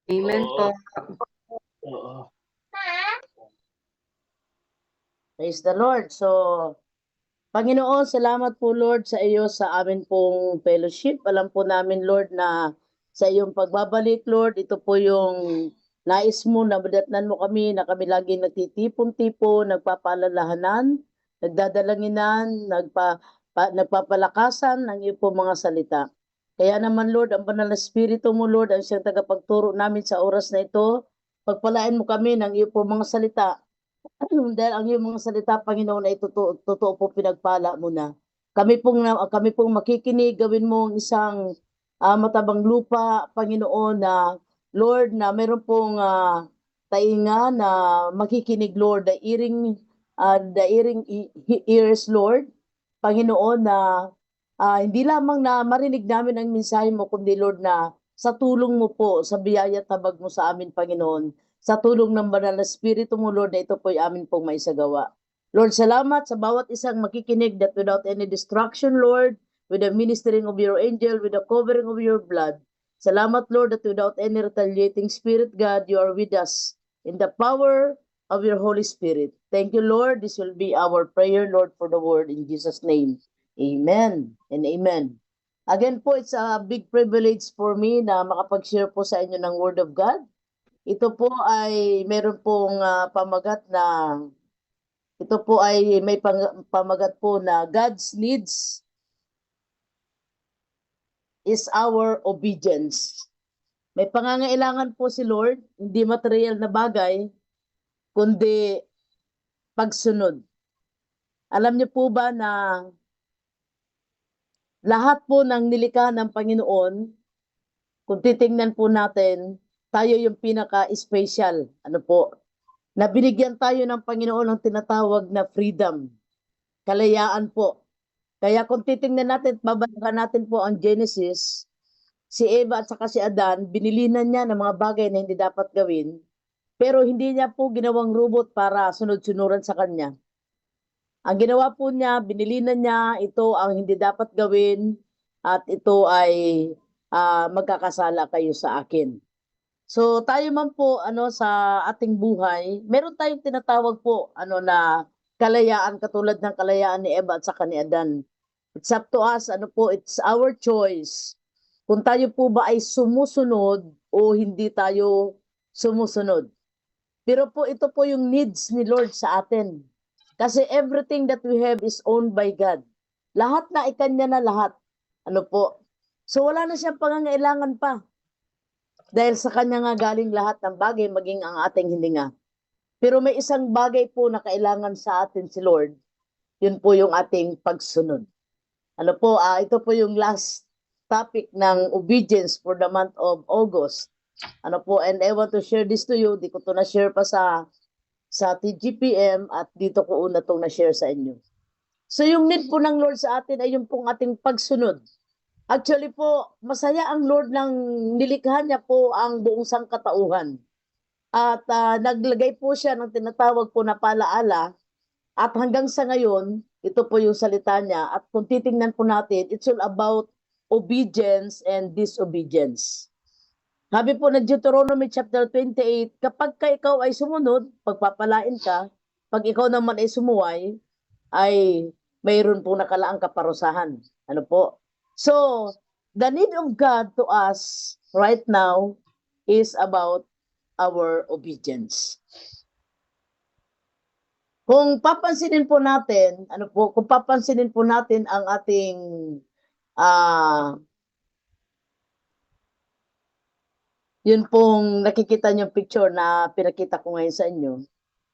Amen po. Oo. Praise the Lord. So, Panginoon, salamat po Lord sa iyo sa amin pong fellowship. Alam po namin Lord na sa iyong pagbabalik Lord, ito po yung nais mo na madatnan mo kami na kami laging nagtitipon-tipon, nagpapaalalahanan, nagdadalanginan, nagpapalakasan ng iyo po mga salita. Kaya naman Lord, ang banal na Espiritu mo Lord, ang siyang tagapagturo namin sa oras na ito. Pagpalain mo kami ng iyo po mga salita. Dahil ang iyong mga salita, Panginoon, ay totoo po pinagpala mo na. Kami pong makikinig, gawin mo ang isang matabang lupa, Panginoon, na Lord, na meron pong tainga na makikinig, Lord, the ears, Lord, Panginoon, na hindi lamang na marinig namin ang mensahe mo, kundi Lord, na sa tulong mo po, sa biyaya tabag mo sa amin, Panginoon, sa tulong ng banal na Espiritu mo, Lord, na ito po ay amin pong maisagawa. Lord, salamat sa bawat isang makikinig that without any distraction, Lord, with the ministering of your angel, with the covering of your blood. Salamat, Lord, that without any retaliating spirit, God, you are with us in the power of your Holy Spirit. Thank you, Lord. This will be our prayer, Lord, for the word in Jesus' name. Amen and amen. Again po, it's a big privilege for me na makapag-share po sa inyo ng Word of God. Ito po ay meron pong pamagat na ito po ay may pamagat po na God's needs is our obedience. May pangangailangan po si Lord, hindi material na bagay, kundi pagsunod. Alam niyo po ba na lahat po ng nilikha ng Panginoon, kung titingnan po natin, tayo yung pinaka-special. Ano po? Na binigyan tayo ng Panginoon ng tinatawag na freedom. Kalayaan po. Kaya kung titingnan natin, babalikan natin po ang Genesis, si Eva at saka si Adan, binilinan niya ng mga bagay na hindi dapat gawin, pero hindi niya po ginawang robot para sunod-sunuran sa kanya. Ang ginawa po niya, binilinan niya, ito ang hindi dapat gawin, at ito ay magkakasala kayo sa akin. So tayo man po sa ating buhay, meron tayong tinatawag po na kalayaan katulad ng kalayaan ni Eva at saka ni Adan. It's up to us, it's our choice. Kung tayo po ba ay sumusunod o hindi tayo sumusunod. Pero po ito po yung needs ni Lord sa atin. Kasi everything that we have is owned by God. Lahat na ikanya na lahat. Ano po? So wala na siyang pangangailangan pa. Dahil sa kanya nga galing lahat ng bagay, maging ang ating hininga. Pero may isang bagay po na kailangan sa atin si Lord. Yun po yung ating pagsunod. Ano po, ito po yung last topic ng obedience for the month of August. Ano po, and I want to share this to you. Di ko to na-share pa sa TGPM at dito ko una itong na-share sa inyo. So yung need po ng Lord sa atin ay yung pong ating pagsunod. Actually po, masaya ang Lord ng nilikha niya po ang buong sangkatauhan. At naglagay po siya ng tinatawag po na palaala. At hanggang sa ngayon, ito po yung salita niya. At kung titingnan po natin, it's all about obedience and disobedience. Sabi po ng Deuteronomy chapter 28, kapag ka ikaw ay sumunod, pagpapalain ka, pag ikaw naman ay sumuway, ay mayroon po nakalaang kaparusahan. Ano po? So, the need of God to us right now is about our obedience. Kung papansinin po natin, kung papansinin po natin ang ating yun pong nakikita niyo picture na pinakita ko ngayon sa inyo,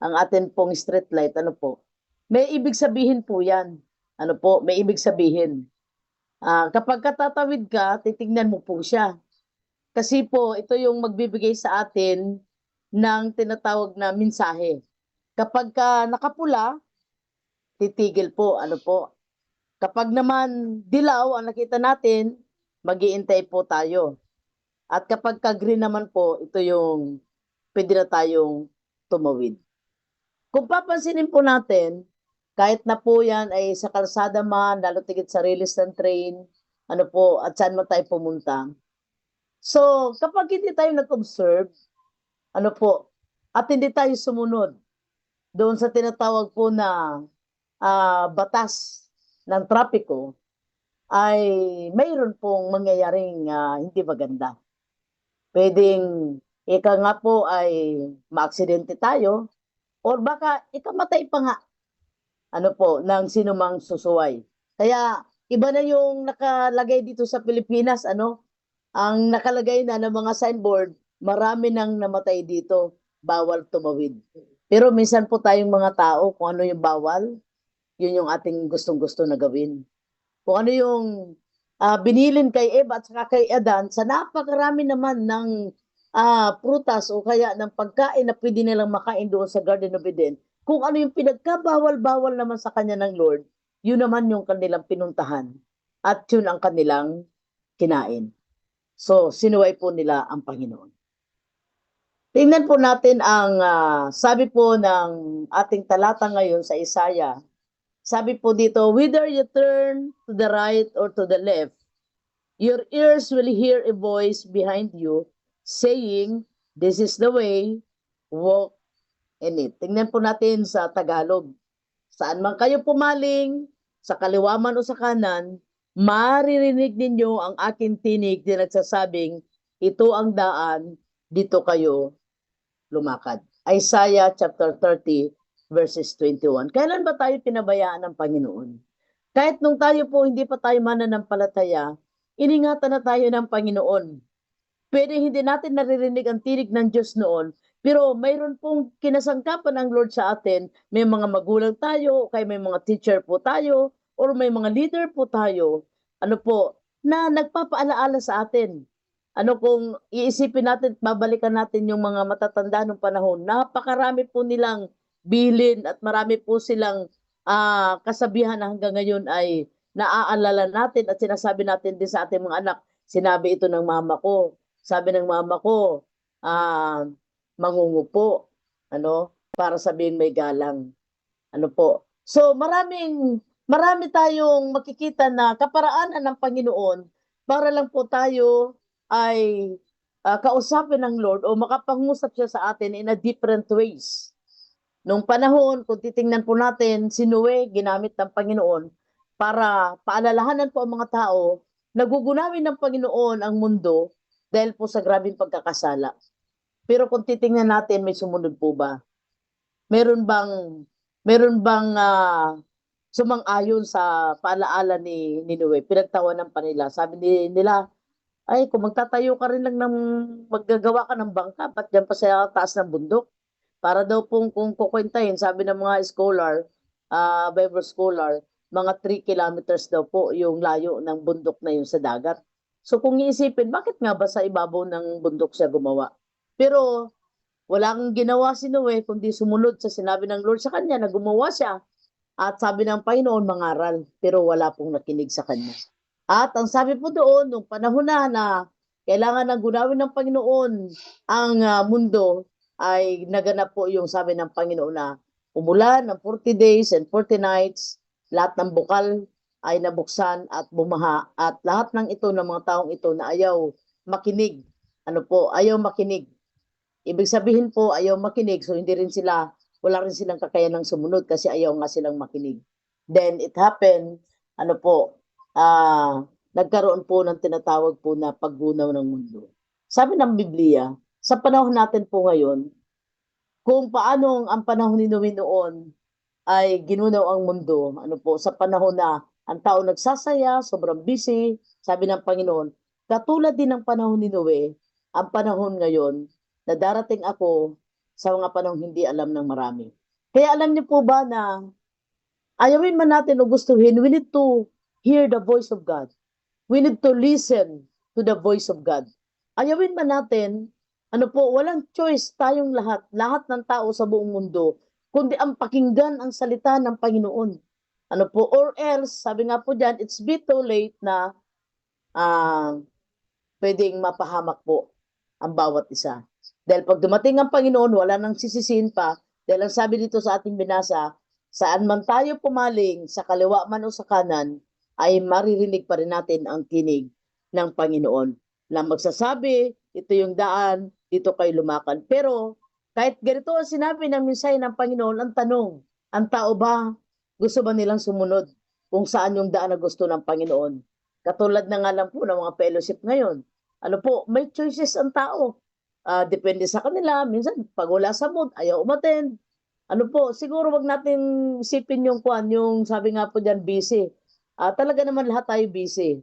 ang atin pong street light, may ibig sabihin po yan. May ibig sabihin. Kapag katatawid ka, titignan mo po siya. Kasi po, ito yung magbibigay sa atin ng tinatawag na mensahe. Kapag ka nakapula, titigil po. Kapag naman dilaw ang nakita natin, mag-iintay po tayo. At kapag ka-green naman po, ito yung pwede na tayong tumawid. Kung papansinin po natin, kahit na po yan ay sa kalsada man, lalo tigit sa release ng train, at saan man tayo pumunta, So, kapag hindi tayo nag-observe, ano po, at hindi tayo sumunod doon sa tinatawag po na batas ng trapiko, ay mayroon pong mangyayaring hindi maganda. Pwedeng ika nga po ay maaksidente tayo or baka ikamatay pa nga ano po ng sinumang susuway. Kaya iba na yung nakalagay dito sa Pilipinas, ano? Ang nakalagay na ng mga signboard, marami nang namatay dito, bawal tumawid. Pero minsan po tayong mga tao, kung ano yung bawal, yun yung ating gustong-gusto na gawin. Kung ano yung binilin kay Eva at saka kay Adan, sa napakarami naman ng prutas o kaya ng pagkain na pwede nilang makain doon sa Garden of Eden, kung ano yung pinagkabawal-bawal naman sa kanya ng Lord, yun naman yung kanilang pinuntahan at yun ang kanilang kinain. So, sinuway po nila ang Panginoon. Tingnan po natin ang sabi po ng ating talata ngayon sa Isaiah. Sabi po dito, whether you turn to the right or to the left, your ears will hear a voice behind you saying, this is the way, walk in it. Tingnan po natin sa Tagalog. Saan man kayo pumaling, sa kaliwa man o sa kanan, maririnig ninyo ang aking tinig na nagsasabing, ito ang daan, dito kayo lumakad. Isaiah chapter 30 verses 21. Kailan ba tayo pinabayaan ng Panginoon? Kahit nung tayo po hindi pa tayo mananampalataya, iningatan na tayo ng Panginoon. Pwede hindi natin naririnig ang tinig ng Diyos noon, pero mayroon pong kinasangkapan ng Lord sa atin. May mga magulang tayo, kay may mga teacher po tayo, or may mga leader po tayo, ano po, na nagpapaalaala sa atin. Ano kung iisipin natin, babalikan natin yung mga matatanda ng panahon, napakarami po nilang bilin at marami po silang kasabihan na hanggang ngayon ay naaalala natin at sinasabi natin din sa ating mga anak. Sinabi ito ng mama ko. Sabi ng mama ko, mangungupo, ano, para sabihin may galang. Ano po. So marami tayong makikita na kaparaanan ng Panginoon para lang po tayo ay kausapin ng Lord o makapangusap siya sa atin in a different ways. Nung panahon, kung titingnan po natin, si Noe ginamit ng Panginoon para paalalahanan po ang mga tao, nagugunawin ng Panginoon ang mundo dahil po sa grabing pagkakasala. Pero kung titingnan natin, may sumunod po ba? Meron bang sumang-ayon sa paalaala ni Noe? Pinagtawanan pa nila. Sabi nila, ay, kung magtatayo ka rin lang ng maggagawa ka ng bangka, ba't dyan pa sa taas ng bundok? Para daw pong kung kukwentahin, sabi ng mga scholar, Bible scholar, mga 3 kilometers daw po yung layo ng bundok na yun sa dagat. So kung iisipin, bakit nga ba sa ibabaw ng bundok siya gumawa? Pero walang ginawa si Noe kundi sumunod sa sinabi ng Lord sa kanya na gumawa siya. At sabi ng Panginoon, mangaral, pero wala pong nakinig sa kanya. At ang sabi po doon, nung panahon na kailangan ng gunawin ng Panginoon ang mundo, ay naganap po yung sabi ng Panginoon na umulan ng 40 days and 40 nights, lahat ng bukal ay nabuksan at bumaha. At lahat ng ito, ng mga taong ito na ayaw makinig, ayaw makinig. Ibig sabihin po, ayaw makinig, so wala rin silang kakayanang sumunod kasi ayaw nga silang makinig. Then it happened, nagkaroon po ng tinatawag po na paggunaw ng mundo. Sabi ng Biblia, sa panahon natin po ngayon, kung paano ang panahon ni Noe noon ay ginunaw ang mundo, sa panahon na ang tao nagsasaya, sobrang busy, sabi ng Panginoon, katulad din ng panahon ni Noe, ang panahon ngayon, na darating ako sa mga panahon hindi alam ng marami. Kaya alam niyo po ba na ayawin man natin o gustuhin, we need to hear the voice of God. We need to listen to the voice of God. Ayawin man natin, walang choice tayong lahat ng tao sa buong mundo, kundi ang pakinggan ang salita ng Panginoon. Or else, sabi nga po dyan, it's bit too late na pwedeng mapahamak po ang bawat isa. Dahil pag dumating ang Panginoon, wala nang sisisihin pa. Dahil ang sabi dito sa ating binasa, saan man tayo pumaling, sa kaliwa man o sa kanan, ay maririnig pa rin natin ang tinig ng Panginoon. na magsasabi, ito yung daan, dito kayo lumakad. Pero kahit ganito ang sinabi ng mensahe ng Panginoon, ang tanong, ang tao ba, gusto ba nilang sumunod kung saan yung daan na gusto ng Panginoon? Katulad na nga lang po ng mga fellowship ngayon. Ano po, may choices ang tao. Depende sa kanila. Minsan, pag wala sa mood, ayaw umattend. Ano po, siguro wag natin isipin yung yung sabi nga po dyan, busy. Talaga naman lahat tayo busy.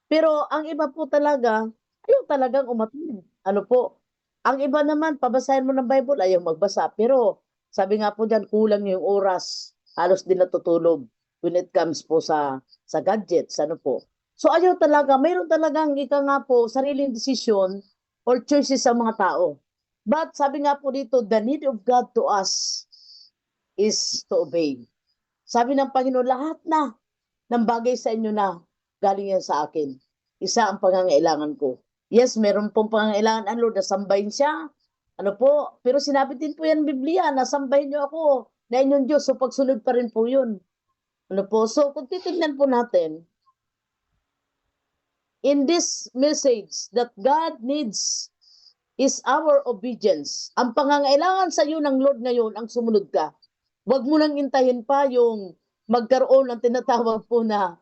Pero ang iba po talaga, ayaw talagang umattend. Ano po, ang iba naman, pabasahin mo ng Bible, ayaw magbasa. Pero sabi nga po dyan, kulang yung oras. Halos din natutulog when it comes po sa gadgets. Ano po. So ayaw talaga, mayroon talagang ika nga po, sariling desisyon or choices sa mga tao. But sabi nga po dito, the need of God to us is to obey. Sabi ng Panginoon, lahat na ng bagay sa inyo na galing yan sa akin. Isa ang pangangailangan ko. Yes, meron pong pangangailangan ang Lord na sambahin siya. Ano po? Pero sinabi din po yan Biblia na sambahin niyo ako na inyong Diyos. So pagsunod pa rin po yun. Ano po? So kung titignan po natin, in this message that God needs is our obedience. Ang pangangailangan sa iyo ng Lord ngayon ang sumunod ka. Huwag mo nang intayin pa yung magkaroon ng tinatawag po na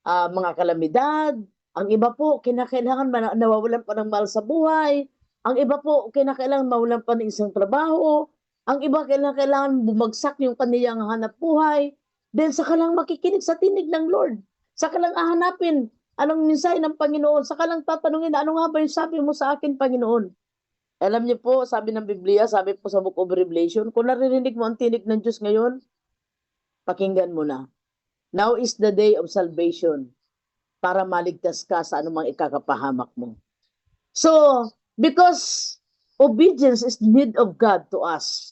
mga kalamidad. Ang iba po, kinakailangan nawawalan pa ng mahal sa buhay. Ang iba po, kinakailangan mawalan pa ng isang trabaho. Ang iba, kinakailangan bumagsak yung kaniyang hanap buhay. Then, saka lang makikinig sa tinig ng Lord. Saka lang hahanapin anong mensahe ng Panginoon. Saka lang tatanungin, ano nga ba yung sabi mo sa akin, Panginoon? Alam niyo po, sabi ng Biblia, sabi po sa Book of Revelation, kung naririnig mo ang tinig ng Diyos ngayon, pakinggan mo na. Now is the day of salvation para maligtas ka sa anumang ikakapahamak mo. So, because obedience is the need of God to us.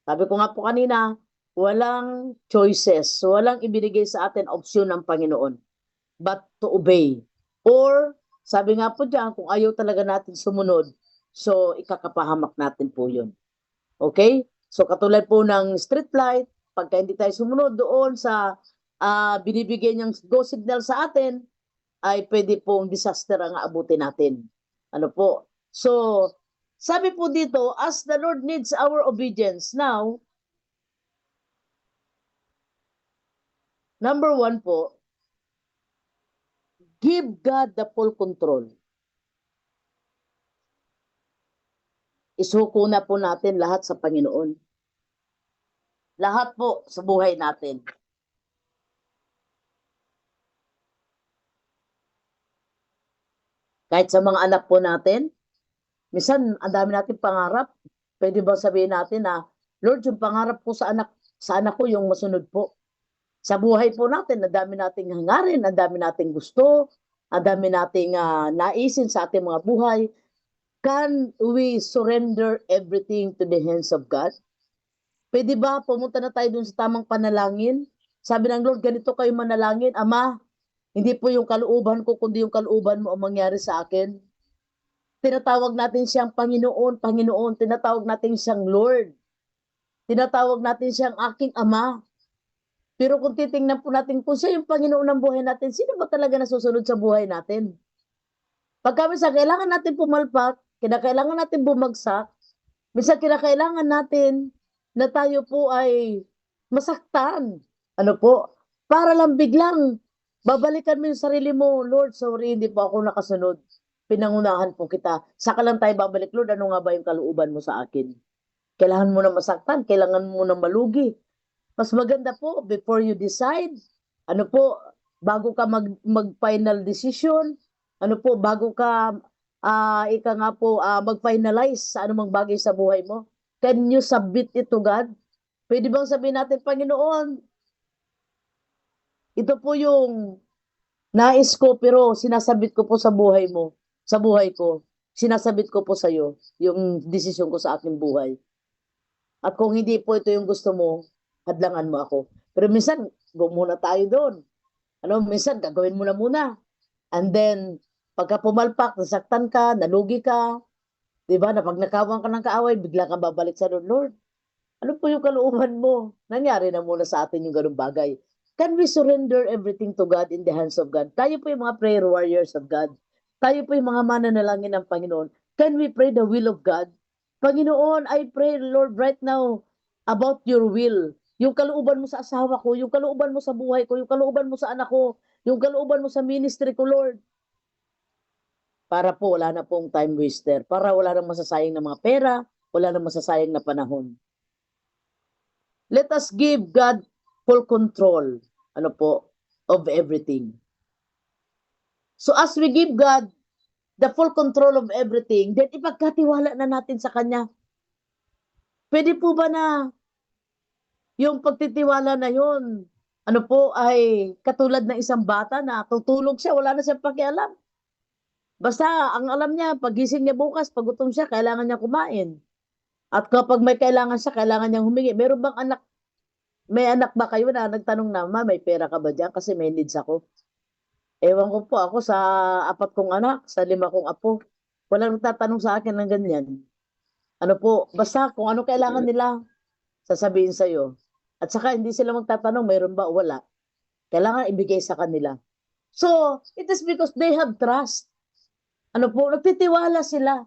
Sabi ko nga po kanina, walang choices. So, walang ibinigay sa atin opsyon ng Panginoon, but to obey. Or, sabi nga po dyan, kung ayaw talaga natin sumunod, so ikakapahamak natin po yun. Okay? So, katulad po ng street light, pagka hindi tayo sumunod doon sa binibigay niyang go signal sa atin, ay pwede pong disaster ang aabutin natin. Ano po? So, sabi po dito, as the Lord needs our obedience. Now, number 1 po, give God the full control. Isuko na po natin lahat sa Panginoon. Lahat po sa buhay natin. Kahit sa mga anak po natin, minsan ang dami natin pangarap. Pwede ba sabihin natin na, Lord, yung pangarap ko sa anak ko yung masunod po. Sa buhay po natin, ang dami nating hangarin, ang dami nating gusto, ang dami nating naisin sa ating mga buhay. Can we surrender everything to the hands of God? Pwede ba pumunta na tayo dun sa tamang panalangin? Sabi ng Lord, ganito kayo manalangin, Ama, hindi po yung kalooban ko, kundi yung kalooban mo ang mangyari sa akin. Tinatawag natin siyang Panginoon, Panginoon. Tinatawag natin siyang Lord. Tinatawag natin siyang aking Ama. Pero kung titingnan po natin kung siya yung Panginoon ng buhay natin, sino ba talaga nasusunod sa buhay natin? Pagka minsan kailangan natin pumalpak, kinakailangan natin bumagsak, minsan kinakailangan natin na tayo po ay masaktan. Ano po? Para lang biglang babalikan mo yung sarili mo, Lord, sorry, hindi po ako nakasunod. Pinangunahan po kita. Saka lang tayo babalik, Lord, ano nga ba yung kalooban mo sa akin? Kailangan mo na masaktan, kailangan mo na malugi. Mas maganda po, before you decide, ano po, bago ka mag-final decision, ano po, bago ka, ika nga po, mag-finalize sa anumang bagay sa buhay mo, can you submit it to God? Pwede bang sabihin natin, Panginoon, ito po yung nais ko, pero sinasabit ko po sa buhay mo, sa buhay ko. Sinasabit ko po sa iyo yung desisyon ko sa aking buhay. At kung hindi po ito yung gusto mo, hadlangan mo ako. Pero minsan, go muna tayo doon. Ano, minsan, gagawin mo na muna. And then, pagka pumalpak, nasaktan ka, nalugi ka, di ba, na pag nakawang ka ng kaaway, bigla kang babalik sa Lord, Lord, ano po yung kalooban mo? Nangyari na muna sa atin yung ganung bagay. Can we surrender everything to God in the hands of God? Tayo po yung mga prayer warriors of God. Tayo po yung mga mananalangin ng Panginoon. Can we pray the will of God? Panginoon, I pray, Lord, right now about your will. Yung kalooban mo sa asawa ko, yung kalooban mo sa buhay ko, yung kalooban mo sa anak ko, yung kalooban mo sa ministry ko, Lord. Para po wala na pong time waster, para wala nang masasayang na mga pera, wala nang masasayang na panahon. Let us give God full control, of everything. So as we give God the full control of everything, then ipagkatiwala na natin sa Kanya. Pwede po ba na yung pagtitiwala na yun, ay katulad ng isang bata na tutulog siya, wala na siyang pakialam. Basta, ang alam niya, pagising niya bukas, pag gutom siya, kailangan niya kumain. At kapag may kailangan siya, kailangan niyang humingi. Meron bang anak, may anak ba kayo na nagtanong na, Ma, may pera ka ba dyan? Kasi may needs ako. Ewan ko po, ako sa 4 kong anak, sa 5 kong apo, walang nagtatanong sa akin ng ganyan. Basta kung ano kailangan nila, sasabihin sa'yo. At saka hindi sila magtatanong, mayroon ba o wala. Kailangan ibigay sa kanila. So, it is because they have trust. Nagtitiwala sila.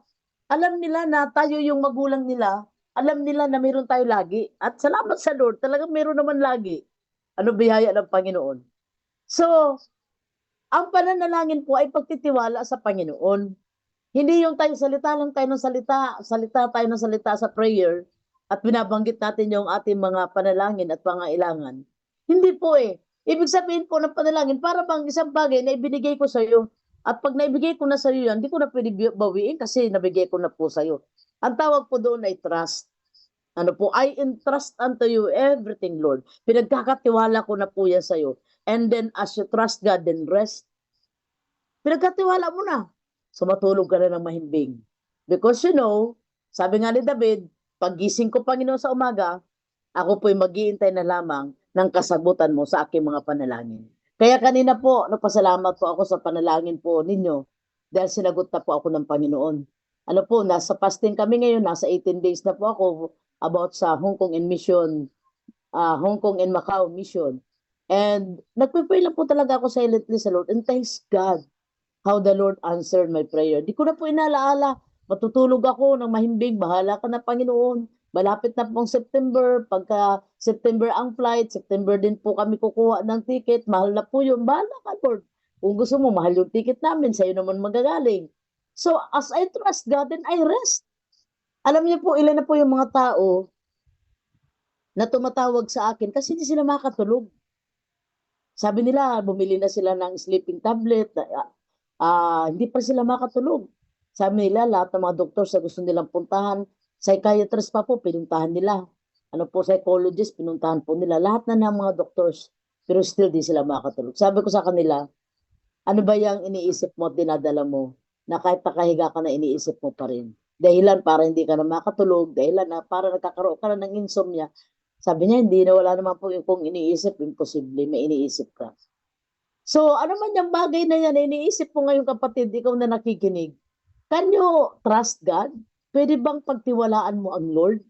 Alam nila na tayo yung magulang nila. Alam nila na meron tayo lagi. At salamat sa Lord, talagang meron naman lagi. Biyaya ng Panginoon. So, ang pananalangin po ay pagtitiwala sa Panginoon. Hindi yung tayo salita lang tayo ng salita tayo ng salita sa prayer, at binabanggit natin yung ating mga panalangin at pangailangan. Hindi po eh. Ibig sabihin po ng panalangin, para bang isang bagay na ibinigay ko sa iyo. At pag naibigay ko na sa iyo yan, hindi ko na pwede bawiin kasi nabigay ko na po sa iyo. Ang tawag po doon ay trust. I entrust unto you everything, Lord. Pinagkakatiwala ko na po yan sa iyo. And then as you trust God, then rest. Pinagkatiwala mo na. So matulog ka na ng mahimbing. Because sabi nga ni David, paggising ko, Panginoon, sa umaga, ako po'y mag-iintay na lamang ng kasagutan mo sa aking mga panalangin. Kaya kanina po, nagpasalamat po ako sa panalangin po ninyo dahil sinagot na po ako ng Panginoon. Nasa fasting kami ngayon, nasa 18 days na po ako about sa Hong Kong and mission, Hong Kong and Macau mission. And nagpe-pray lang po talaga ako silently sa Lord, and thanks God how the Lord answered my prayer. Di ko na po inalaala, matutulog ako ng mahimbing, bahala ka na, Panginoon. Malapit na pong September, pagka September ang flight, September din po kami kukuha ng ticket, mahal na po yun, bahala ka, Lord. Kung gusto mo, mahal yung ticket namin, sa'yo naman magagaling. So, as I trust God, then I rest. Alam niyo po, ilan na po yung mga tao na tumatawag sa akin kasi hindi sila makatulog. Sabi nila, bumili na sila ng sleeping tablet, hindi pa sila makatulog. Sabi nila, lahat ng mga doktor sa gusto nilang puntahan, psychiatrist pa po, pinuntahan nila. Psychologist, pinuntahan po nila. Lahat na ng mga doctors, pero still di sila makatulog. Sabi ko sa kanila, ano ba yung iniisip mo at dinadala mo, na kahit nakahiga ka na iniisip mo pa rin? Dahilan para hindi ka na makatulog, dahilan na para nagkakaroon ka na ng insomnia. Sabi niya, hindi na, wala naman po yung kung iniisip, imposible, may iniisip ka. So, ano man yung bagay na yan, iniisip mo ngayon, kapatid, ikaw na nakikinig. Can you trust God? Pwede bang pagtiwalaan mo ang Lord?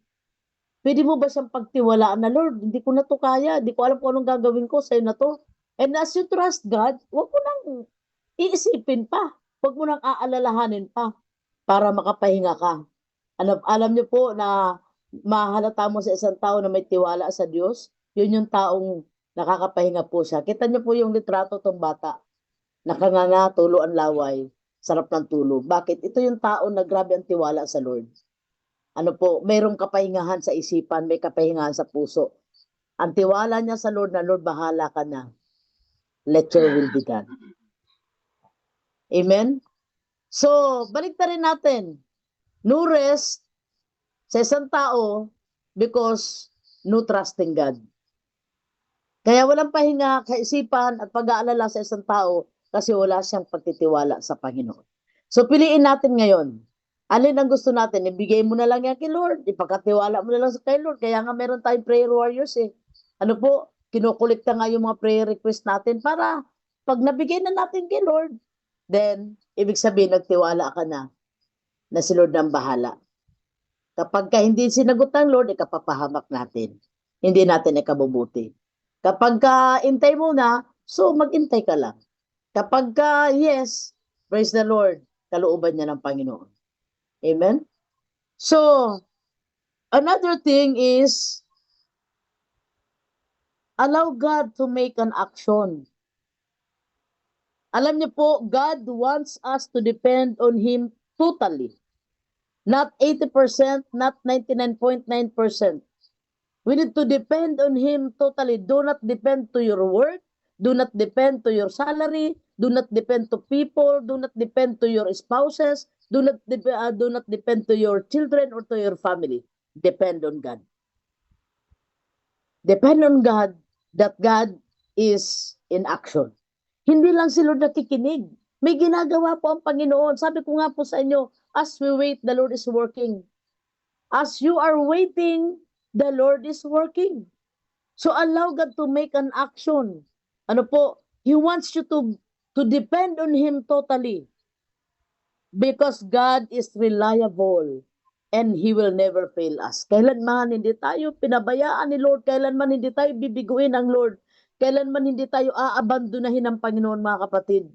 Pwede mo ba siyang pagtiwalaan na, Lord, hindi ko na to kaya, hindi ko alam kung anong gagawin ko, sa'yo na to. And as you trust God, huwag mo nang iisipin pa, huwag mo nang aalalahanin pa para makapahinga ka. Alam niyo po na mahalata mo sa isang tao na may tiwala sa Diyos, yun yung taong nakakapahinga po siya. Kita niyo po yung litrato tong bata. Nakanganga, tulo ang laway, sarap ng tulog. Bakit? Ito yung tao na grabe ang tiwala sa Lord. Mayroong kapahingahan sa isipan, may kapahingahan sa puso. Ang tiwala niya sa Lord na, Lord, bahala ka na. Let your will be done. Amen? So, balik na rin natin. No rest sa isang tao because no trust in God. Kaya walang pahinga, kaisipan at pag-aalala sa isang tao kasi wala siyang pagtitiwala sa Panginoon. So, piliin natin ngayon. Alin ang gusto natin? Ibigay mo na lang yan kay Lord. Ipagkatiwala mo na lang kay Lord. Kaya nga meron tayong prayer warriors eh. Kinukulikta nga yung mga prayer request natin para pag nabigay na natin kay Lord, then, ibig sabihin, nagtiwala ka na si Lord ang bahala. Kapag hindi sinagot ng Lord, ikapapahamak natin. Hindi natin ikabubuti. Kapag intay mo na, so mag-intay ka lang. Kapag yes, Praise the Lord. Kalooban niya ng Panginoon. Amen? So, another thing is, allow God to make an action. Alam niyo po, God wants us to depend on Him totally. Not 80%, not 99.9%. We need to depend on Him totally. Do not depend to your work. Do not depend to your salary. Do not depend to people. Do not depend to your spouses. Do not depend to your children or to your family. Depend on God. Depend on God that God is in action. Hindi lang si Lord nakikinig. May ginagawa po ang Panginoon. Sabi ko nga po sa inyo, as we wait, the Lord is working. As you are waiting, the Lord is working. So allow God to make an action. Ano po? He wants you to depend on Him totally. Because God is reliable and He will never fail us. Kailanman hindi tayo pinabayaan ni Lord. Kailanman hindi tayo bibiguin ng Lord. Kailanman hindi tayo aabandonahin ng Panginoon, mga kapatid.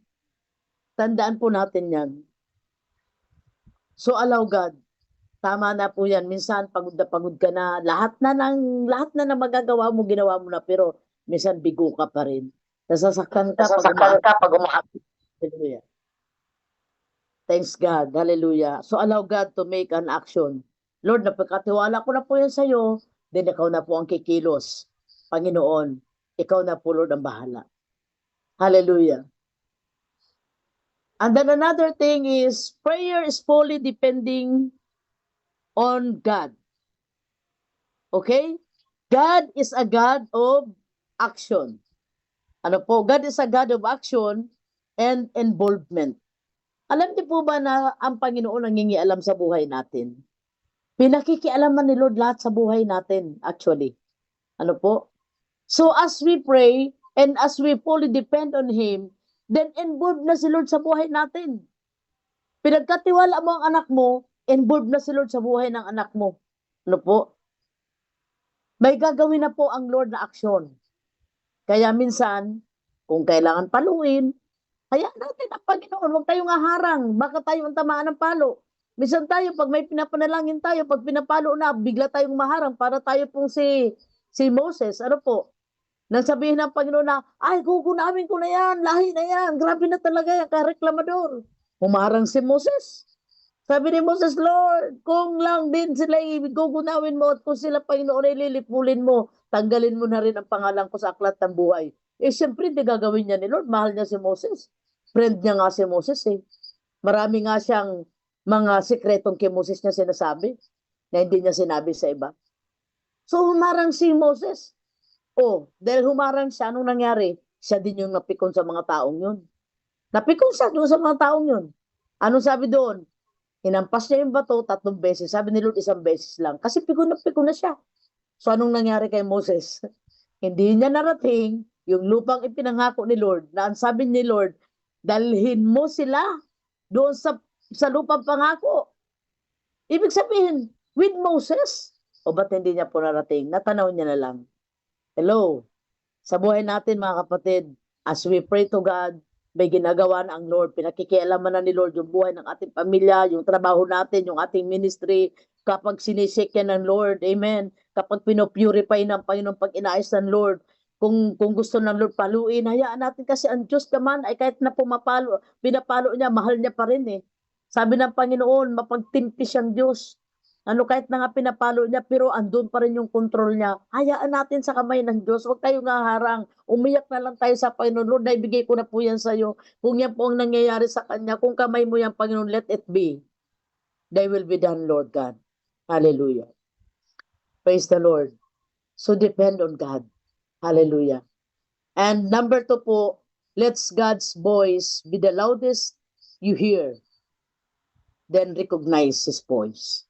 Tandaan po natin yan. So allow God. Tama na po yan. Minsan pagod ka na. Lahat na ng magagawa mo, ginawa mo na. Pero minsan bigo ka pa rin. Nasasaktan ka pag umaakit. Hallelujah. Thanks God. Hallelujah. So allow God to make an action. Lord, napagkatiwala ko na po yan sa'yo. Then ikaw na po ang kikilos. Panginoon, ikaw na po Lord ang bahala. Hallelujah. And then another thing is, prayer is fully depending on God. Okay? God is a God of action. Ano po? God is a God of action and involvement. Alam niyo po ba na ang Panginoon ang nangingialam sa buhay natin? Pinakikialaman ni Lord lahat sa buhay natin, actually. Ano po? So as we pray and as we fully depend on Him, then involved na si Lord sa buhay natin. Pinagkatiwala mo ang anak mo, involved na si Lord sa buhay ng anak mo. Ano po? May gagawin na po ang Lord na aksyon. Kaya minsan, kung kailangan paluin, hayaan natin ang Panginoon. Huwag tayong haharang. Baka tayo ang tamaan ng palo. Minsan tayo, pag may pinapanalangin tayo, pag pinapalo na, bigla tayong maharang para tayo pong si Moses. Ano po? Nang sabihin ng Panginoon na, ay, kukunamin ko na yan, lahi na yan, grabe na talaga yan, kareklamador. Humarang si Moses. Sabi ni Moses, Lord, kung lang din sila gugunawin mo at kung sila Panginoon ay lilipulin mo, tanggalin mo na rin ang pangalan ko sa aklat ng buhay. Eh, siyempre, hindi gagawin niya ni Lord. Mahal niya si Moses. Friend niya nga si Moses eh. Marami nga siyang mga sikretong kay Moses niya sinasabi na hindi niya sinabi sa iba. So, humarang si Moses. Oh, dahil humarang siya, anong nangyari? Siya din yung napikon sa mga taong yun. Napikon siya doon sa mga taong yun. Anong sabi doon? Hinampas niya yung bato 3 beses. Sabi ni Lord 1 beses lang. Kasi pikon na siya. So anong nangyari kay Moses? Hindi niya narating yung lupang ipinangako ni Lord. Na ang sabi ni Lord, dalhin mo sila doon sa lupang pangako. Ibig sabihin, with Moses. O ba't hindi niya po narating? Natanaw niya na lang. Hello. Sa buhay natin mga kapatid, as we pray to God, may ginagawa na ang Lord. Pinakikialaman na ni Lord yung buhay ng ating pamilya, yung trabaho natin, yung ating ministry. Kapag sinisik yan ng Lord, amen. Kapag pinopurify ng Panginoon, pag inaayos ng Lord, kung gusto ng Lord paluin, hayaan natin kasi ang Diyos naman ay kahit na pinapalo niya, mahal niya pa rin eh. Sabi ng Panginoon, mapagtimpi siyang Diyos. Ano kahit na nga pinapalo niya, pero andun pa rin yung control niya. Hayaan natin sa kamay ng Diyos. Huwag tayong haharang. Umiyak na lang tayo sa Panginoon. Lord, naibigay ko na po yan sa iyo. Kung yan po ang nangyayari sa Kanya, kung kamay mo yan, Panginoon, let it be. Thy will be done, Lord God. Hallelujah. Praise the Lord. So depend on God. Hallelujah. And number 2 po, let God's voice be the loudest you hear. Then recognize His voice.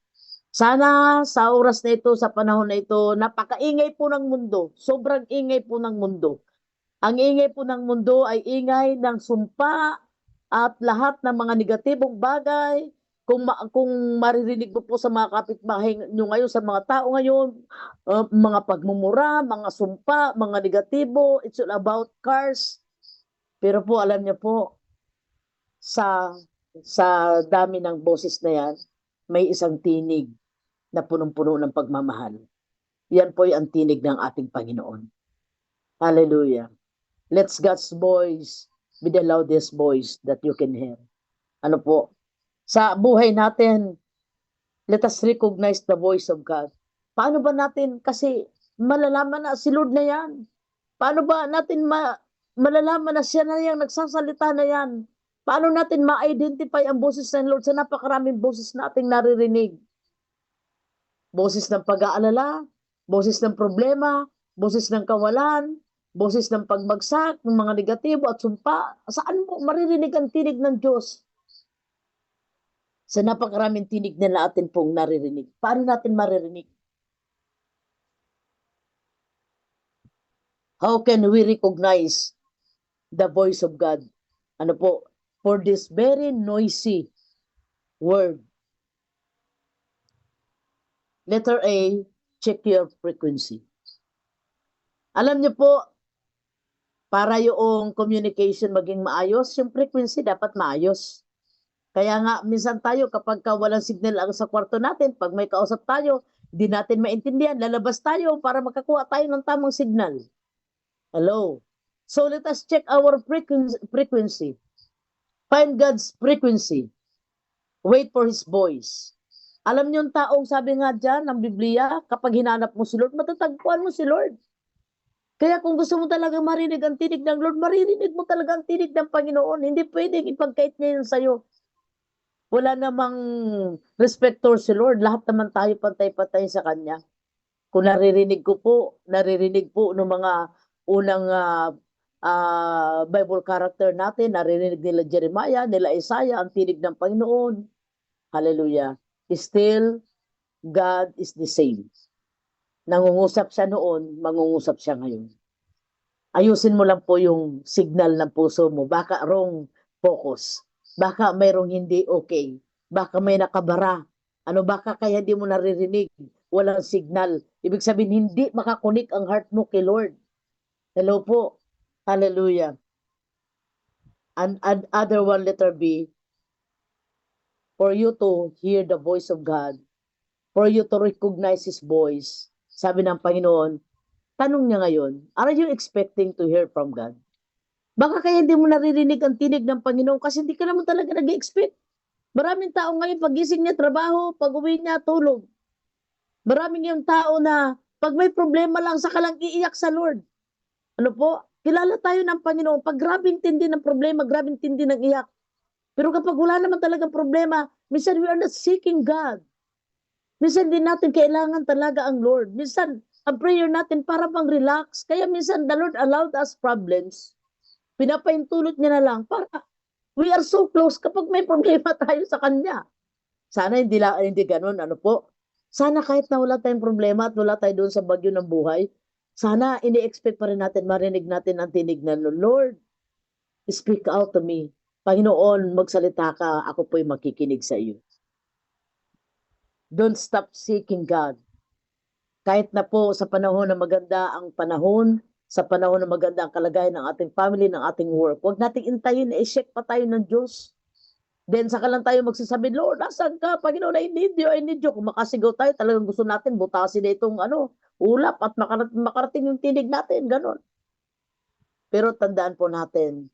Sana sa oras na ito, sa panahon na ito, napakaingay po ng mundo. Sobrang ingay po ng mundo. Ang ingay po ng mundo ay ingay ng sumpa at lahat ng mga negatibong bagay. Kung maririnig mo po sa mga kapitbahay nyo ngayon, sa mga tao ngayon, mga pagmumura, mga sumpa, mga negatibo, it's all about cars. Pero po, alam niyo po, sa dami ng boses na yan, may isang tinig na punong-puno ng pagmamahal. Yan po ang tinig ng ating Panginoon. Hallelujah. Let's God's voice be the loudest voice that you can hear. Ano po? Sa buhay natin, let us recognize the voice of God. Paano ba natin, kasi malalaman na si Lord na yan. Paano ba natin malalaman na siya na yung nagsasalita na yan? Paano natin ma-identify ang boses ng Lord sa napakaraming boses nating naririnig? Boses ng pag-aalala, boses ng problema, boses ng kawalan, boses ng pagbagsak, ng mga negatibo at sumpa. Saan mo maririnig ang tinig ng Diyos? Sa napakaraming tinig na natin pong naririnig. Paano natin maririnig? How can we recognize the voice of God? Ano po? For this very noisy word. Letter A, check your frequency. Alam niyo po, para yung communication maging maayos, yung frequency dapat maayos. Kaya nga, minsan tayo kapag walang signal ang sa kwarto natin, pag may kausap tayo, di natin maintindihan, lalabas tayo para makakuha tayo ng tamang signal. Hello? So let us check our frequency. Find God's frequency. Wait for His voice. Alam niyo yung taong sabi nga dyan ng Biblia, kapag hinanap mo si Lord, matatagpuan mo si Lord. Kaya kung gusto mo talaga marinig ang tinig ng Lord, maririnig mo talaga ang tinig ng Panginoon. Hindi pwedeng ipagkait niya yun sa'yo. Wala namang respector si Lord. Lahat naman tayo pantay-pantay sa Kanya. Kung naririnig po ng mga unang Bible character natin, naririnig nila Jeremiah, nila Isaiah, ang tinig ng Panginoon. Hallelujah. Still, God is the same. Nangungusap siya noon, mangungusap siya ngayon. Ayusin mo lang po yung signal ng puso mo. Baka wrong focus. Baka mayroong hindi okay. Baka may nakabara. Baka kaya di mo naririnig. Walang signal. Ibig sabihin, hindi makakunik ang heart mo kay Lord. Hello po. Hallelujah. And other one, letter B, for you to hear the voice of God, for you to recognize His voice. Sabi ng Panginoon, tanong niya ngayon, are you expecting to hear from God? Baka kaya hindi mo naririnig ang tinig ng Panginoon kasi hindi ka naman talaga nag-expect. Maraming tao ngayon, pagising niya, trabaho, pag-uwi niya, tulog. Maraming yung tao na pag may problema lang, saka lang iiyak sa Lord. Ano po? Kilala tayo ng Panginoon. Pag grabing tindi ng problema, grabing tindi ng iyak. Pero kapag wala naman talagang problema, minsan we are not seeking God. Minsan din natin kailangan talaga ang Lord. Minsan, ang prayer natin para bang relax. Kaya minsan, the Lord allowed us problems. Pinapaintulot niya na lang para we are so close kapag may problema tayo sa Kanya. Sana hindi ganun, ano po? Sana kahit na wala tayong problema at wala tayo doon sa bagyo ng buhay, sana ini-expect pa rin natin, marinig natin ang tinig na, Lord, speak out to me. Panginoon, magsalita ka, ako po'y makikinig sa iyo. Don't stop seeking God. Kahit na po sa panahon na maganda ang panahon, sa panahon na maganda ang kalagayan ng ating family, ng ating work, huwag nating intayin na i-check pa tayo ng Diyos. Then saka lang tayo magsasabi, Lord, asan ka? Panginoon, I need you. Kung makasigaw tayo, talagang gusto natin butasin na itong ulap at makarating yung tinig natin, ganon. Pero tandaan po natin,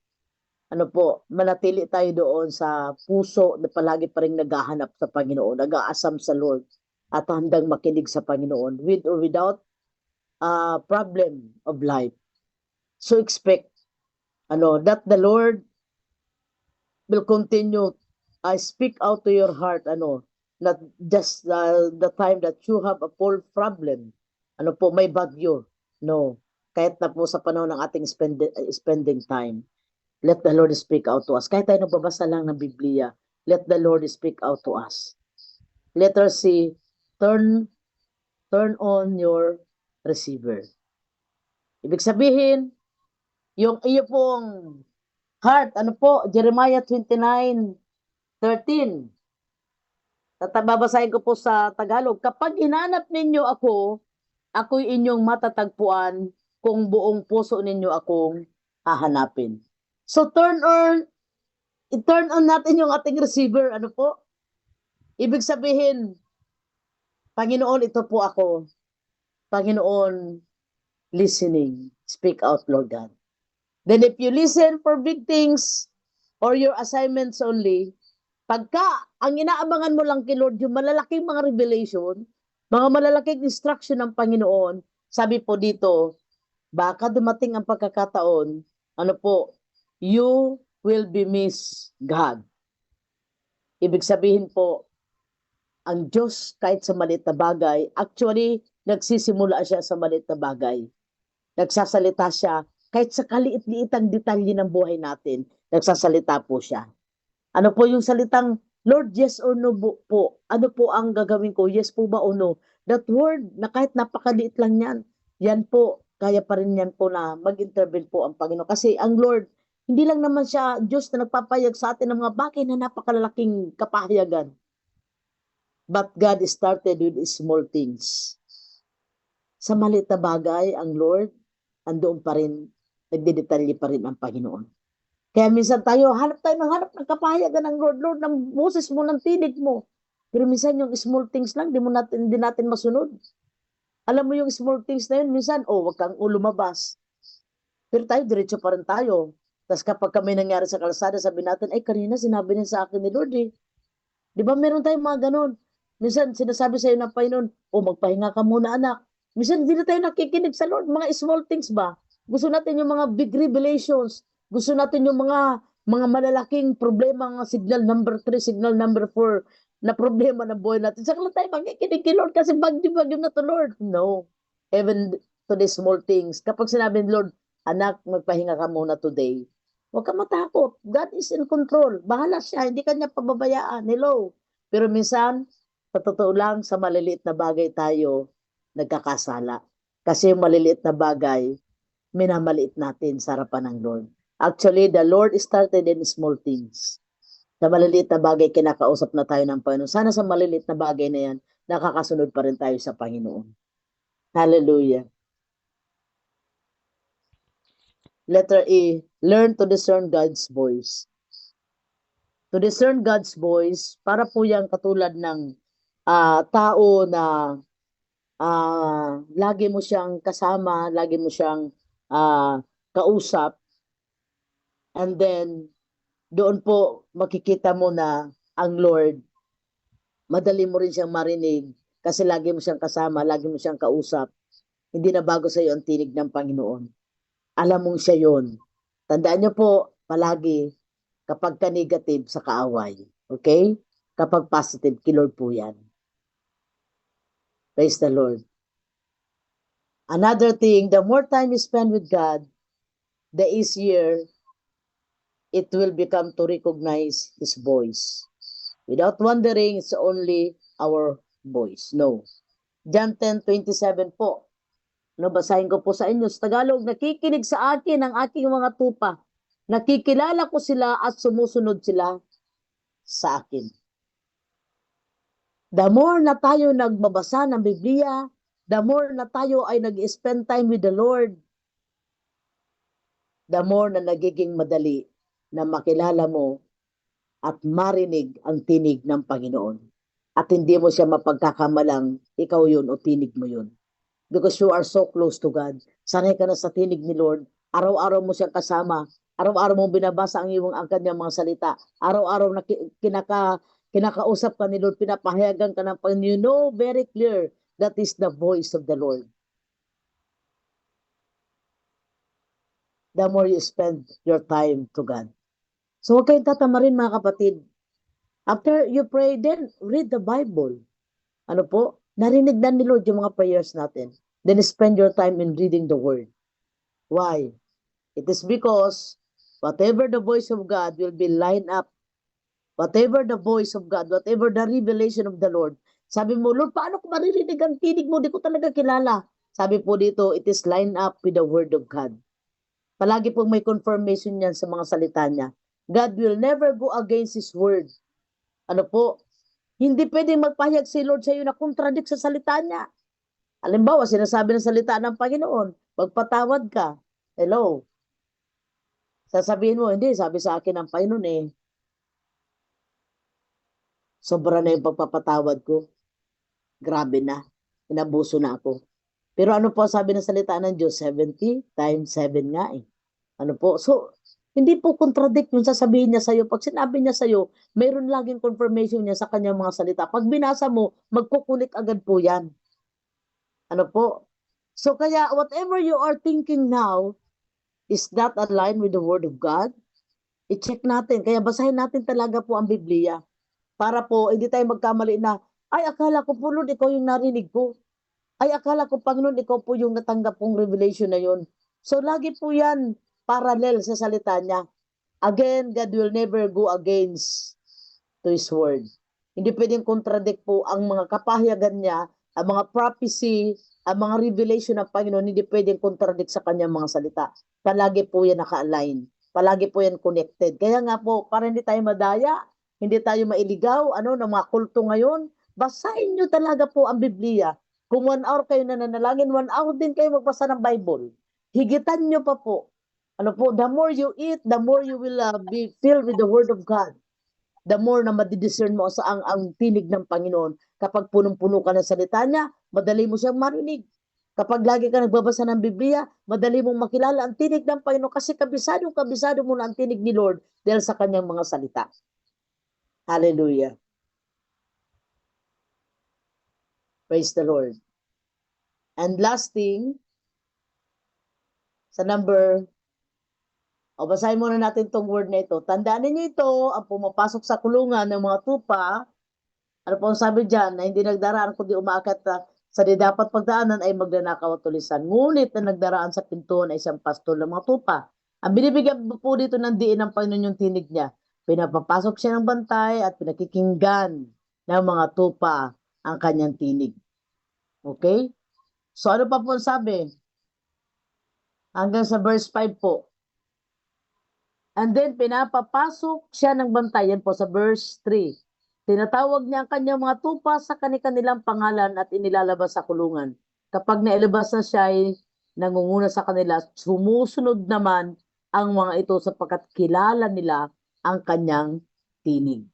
manatili tayo doon sa puso na palagi pa rin naghahanap sa Panginoon, nag-aasam sa Lord, at handang makinig sa Panginoon, with or without problem of life. So expect, that the Lord will continue, speak out to your heart, not just the time that you have a full problem, may bagyo, no, kahit na po sa panahon ng ating spending time. Let the Lord speak out to us. Kahit tayo nagbabasa lang ng Biblia, let the Lord speak out to us. Letter C, turn on your receiver. Ibig sabihin, yung iyo pong heart, Jeremiah 29:13. Babasahin ko po sa Tagalog. Kapag hinanap ninyo ako, ako'y inyong matatagpuan kung buong puso ninyo akong hahanapin. So turn i-turn on natin yung ating receiver. Ano po? Ibig sabihin, Panginoon, ito po ako. Panginoon, listening. Speak out, Lord God. Then if you listen for big things or your assignments only, pagka ang inaabangan mo lang kay Lord, yung malalaking mga revelation, mga malalaking instruction ng Panginoon, sabi po dito, baka dumating ang pagkakataon, ano po, you will be miss God. Ibig sabihin po, ang Diyos kahit sa maliit na bagay, actually, nagsisimula siya sa maliit na bagay. Nagsasalita siya kahit sa kaliit-liitang detalye ng buhay natin, nagsasalita po siya. Ano po yung salitang, Lord, yes or no po? Ano po ang gagawin ko? Yes po ba o no? That word na kahit napakaliit lang yan, yan po, kaya pa rin yan po na mag-intervene po ang Panginoon. Kasi ang Lord, hindi lang naman siya Diyos na nagpapayag sa atin ng mga bagay na napakalalaking kapahayagan. But God started with small things. Sa maliit na bagay, ang Lord, andoon pa rin, nagdidetalye pa rin ang Panginoon. Kaya minsan tayo hanap ng kapahayagan ng Lord, Lord, ng boses mo, ng tinig mo. Pero minsan yung small things lang, di natin masunod. Alam mo yung small things na yun, minsan, wag kang lumabas. Pero tayo, diretso pa rin tayo. Tapos kapag kami nangyari sa kalsada, sabi natin, ay kanina sinabi niya sa akin ni Lord eh. Di ba meron tayong mga ganon? Minsan sinasabi sa iyo ng Panginoon, magpahinga ka muna anak. Minsan hindi na tayo nakikinig sa Lord. Mga small things ba? Gusto natin yung mga big revelations. Gusto natin yung mga malalaking problema, mga signal number 3, signal number 4 na problema ng buhay natin. Saka lang tayo makikinig kay Lord kasi bagyo-bagyo na to Lord. No. Even to the small things. Kapag sinabi ni Lord, anak, magpahinga ka muna today. Huwag ka matakot. God is in control. Bahala siya. Hindi kanya pababayaan. Hello. Pero minsan, sa totoo lang, sa maliliit na bagay tayo nagkakasala. Kasi yung maliliit na bagay, minamaliit natin sa harapan ng Lord. Actually, the Lord started in small things. Sa maliliit na bagay, kinakausap na tayo ng Panginoon. Sana sa maliliit na bagay na yan, nakakasunod pa rin tayo sa Panginoon. Hallelujah. Letter E, learn to discern God's voice. To discern God's voice, para po yan katulad ng tao na lagi mo siyang kasama, lagi mo siyang kausap, and then doon po makikita mo na ang Lord, madali mo rin siyang marinig kasi lagi mo siyang kasama, lagi mo siyang kausap. Hindi na bago sa iyo ang tinig ng Panginoon. Alam mong siya yon. Tandaan niyo po, palagi, kapag ka negative sa kaaway. Okay? Kapag positive, kay Lord po yan. Praise the Lord. Another thing, the more time you spend with God, the easier it will become to recognize His voice. Without wondering, it's only our voice. No. John 10:27 po. Basahin ko po sa inyo sa Tagalog, nakikinig sa akin ang aking mga tupa. Nakikilala ko sila at sumusunod sila sa akin. The more na tayo nagbabasa ng Biblia, the more na tayo ay nag-spend time with the Lord, the more na nagiging madali na makilala mo at marinig ang tinig ng Panginoon. At hindi mo siya mapagkakamalang ikaw yun o tinig mo yun. Because you are so close to God. Sanay ka na sa tinig ni Lord. Araw-araw mo siyang kasama. Araw-araw mo binabasa ang kanyang mga salita. Araw-araw na kinakausap ka ni Lord, pinapahayagan ka ng Panginoon. You know very clear that is the voice of the Lord. The more you spend your time to God. So huwag kayong tatamarin mga kapatid. After you pray, then read the Bible. Ano po? Narinig na ni Lord yung mga prayers natin. Then spend your time in reading the Word. Why? It is because whatever the voice of God will be lined up. Whatever the voice of God, whatever the revelation of the Lord. Sabi mo, Lord, paano ko maririnig ang tinig mo? Di ko talaga kilala. Sabi po dito, it is lined up with the Word of God. Palagi pong may confirmation yan sa mga salita niya. God will never go against His Word. Ano po? Hindi pwedeng magpahayag si Lord sa iyo na contradict sa salita niya. Halimbawa, sinasabi ng salita ng Panginoon, magpatawad ka. Hello? Sasabihin mo, hindi, sabi sa akin ng Panginoon Sobra na yung pagpapatawad ko. Grabe na. Inabuso na ako. Pero ano po sabi ng salita ng Diyos? 70 times 7 nga eh. Ano po? So, hindi po contradict yung sasabihin niya sa'yo. Pag sinabi niya sa'yo, mayroon laging confirmation niya sa kanyang mga salita. Pag binasa mo, magkukulik agad po yan. Ano po? So, kaya whatever you are thinking now, is that aligned with the Word of God? I-check natin. Kaya basahin natin talaga po ang Biblia. Para po, hindi tayo magkamali na, ay, akala ko po, Lord, ikaw yung narinig ko. Ay, akala ko, Panginoon, ikaw po yung natanggap kong revelation na yun. So, lagi po yan parallel sa salita niya. Again, God will never go against to His word. Hindi pwedeng contradict po ang mga kapahayagan niya, ang mga prophecy, ang mga revelation ng Panginoon, hindi pwedeng contradict sa kanyang mga salita. Palagi po yan naka-align. Palagi po yan connected. Kaya nga po, para hindi tayo madaya, hindi tayo mailigaw, ng mga kulto ngayon, basahin nyo talaga po ang Biblia. Kung 1 hour kayo nananalangin, 1 hour din kayo magbasa ng Bible. Higitan nyo pa po. The more you eat, the more you will be filled with the Word of God. The more na madidiscern mo sa ang tinig ng Panginoon. Kapag punong-puno ka ng salita niya, madali mo siyang marinig. Kapag lagi ka nagbabasa ng Biblia, madali mong makilala ang tinig ng Panginoon kasi kabisado mo na ang tinig ni Lord dahil sa kanyang mga salita. Hallelujah. Praise the Lord. And last thing, sa basahin muna natin tong word na ito. Tandaan niyo ito, ang pumapasok sa kulungan ng mga tupa, ano po ang sabi dyan, na hindi nagdaraan kundi umaakyat sa di dapat pagdaanan ay magnanakaw at tulisan. Ngunit na nagdaraan sa pintuan ay isang pastol ng mga tupa. Ang binibigyan po dito ng diin ng Panginoon yung tinig niya. Pinapapasok siya ng bantay at pinakikinggan ng mga tupa ang kanyang tinig. Okay? So ano pa po ang sabi? Hanggang sa verse 5 po. And then, pinapapasok siya ng bantay. Yan po sa verse 3. Tinatawag niya ang kanyang mga tupa sa kanilang pangalan at inilalabas sa kulungan. Kapag nailabas na siya ay nangunguna sa kanila, sumusunod naman ang mga ito sapagkat kilala nila ang kanyang tinig.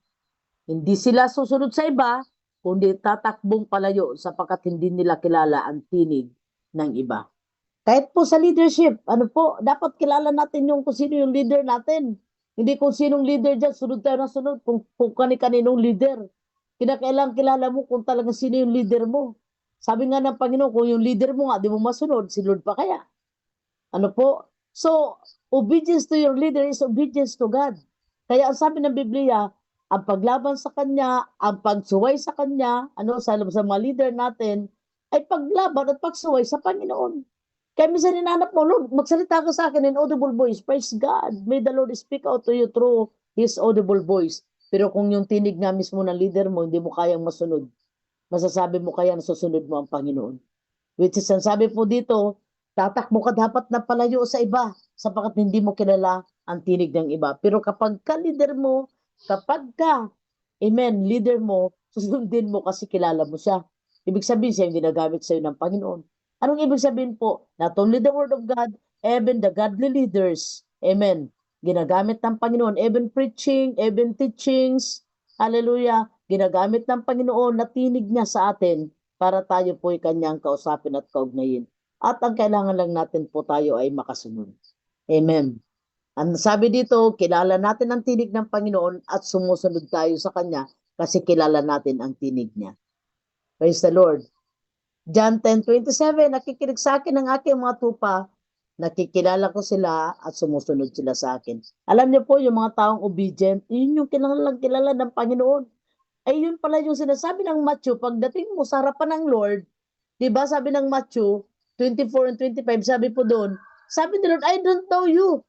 Hindi sila susunod sa iba, kundi tatakbong palayo sapagkat hindi nila kilala ang tinig ng iba. Kahit po sa leadership, dapat kilala natin kung sino yung leader natin. Hindi kung sinong leader dyan, sunod tayo na sunod. Kung kani-kaninong leader. Kinakailangan kilala mo kung talagang sino yung leader mo. Sabi nga ng Panginoon, kung yung leader mo nga, di mo masunod, si Lord pa kaya? So, obedience to your leader is obedience to God. Kaya ang sabi ng Biblia, ang paglaban sa Kanya, ang pagsuway sa Kanya, sa mga leader natin, ay paglaban at pagsuway sa Panginoon. Kaya minsan hinanap mo, Lord, magsalita ka sa akin in audible voice. Praise God. May the Lord speak out to you through His audible voice. Pero kung yung tinig nga mismo ng leader mo, hindi mo kayang masunod, masasabi mo kaya na susunod mo ang Panginoon. Which is, ang sabi po dito, tatakbo ka dapat na palayo sa iba sapagkat hindi mo kilala ang tinig ng iba. Pero kapag ka leader mo, leader mo, susundin mo kasi kilala mo siya. Ibig sabihin siya yung ginagamit sa'yo ng Panginoon. Anong ibig sabihin po? Not only the Word of God, even the godly leaders. Amen. Ginagamit ng Panginoon, even preaching, even teachings. Hallelujah. Ginagamit ng Panginoon na tinig niya sa atin para tayo po'y kanyang kausapin at kaugnayin. At ang kailangan lang natin po tayo ay makasunod. Amen. Ang sabi dito, kilala natin ang tinig ng Panginoon at sumusunod tayo sa Kanya kasi kilala natin ang tinig niya. Praise the Lord. John 10:27, nakikinig sa akin ang aking mga tupa, nakikilala ko sila at sumusunod sila sa akin. Alam niyo po, yung mga taong obedient, yun yung kilala ng Panginoon. Ay yun pala yung sinasabi ng Matthew, pagdating mo sa harapan ng Lord, di ba sabi ng Matthew 24 and 25, sabi po doon, sabi ni Lord, I don't know you.